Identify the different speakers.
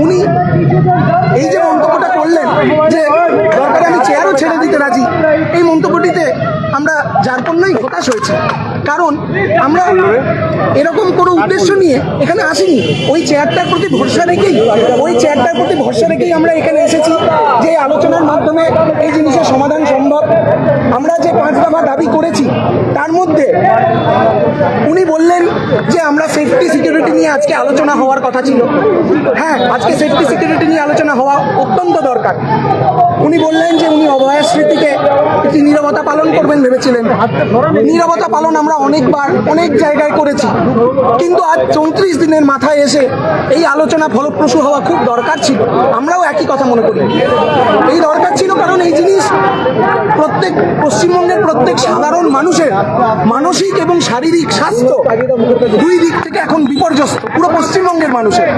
Speaker 1: উনি এই যে মন্তব্যটা করলেন যে দরকারে আমি চেয়ারও ছেড়ে দিতে রাজি, এই মন্তব্যটিতে আমরা যার জন্যই হতাশ হয়েছি। কারণ আমরা এরকম কোনো উদ্দেশ্য নিয়ে এখানে আসিনি, ওই চেয়ারটার প্রতি ভরসা রেখেই আমরা এখানে এসেছি যে এই আলোচনার মাধ্যমে এই জিনিসের সমাধান সম্ভব। আমরা যে 5 দফা দাবি করেছি তার মধ্যে উনি বললেন যে আমরা সেফটি সিকিউরিটি নিয়ে আজকে আলোচনা হওয়ার কথা ছিল। হ্যাঁ, আজকে সেফটি সিকিউরিটি নিয়ে আলোচনা হওয়া অত্যন্ত দরকার। উনি বললেন যে উনি অভয়া স্মৃতিকে একটি নীরবতা পালন করবেন ভেবেছিলেন। নীরবতা পালন আমরা অনেকবার অনেক জায়গায় করেছি, কিন্তু আজ 34 দিনের মাথায় এসে এই আলোচনা ফলপ্রসূ হওয়া খুব দরকার ছিল। আমরাও একই কথা মনে করি, এই দরকার ছিল, কারণ এই জিনিস পশ্চিমবঙ্গের প্রত্যেক সাধারণ মানুষের মানসিক এবং শারীরিক স্বাস্থ্য দুই দিক থেকে এখন বিপর্যস্ত, পুরো পশ্চিমবঙ্গের মানুষের।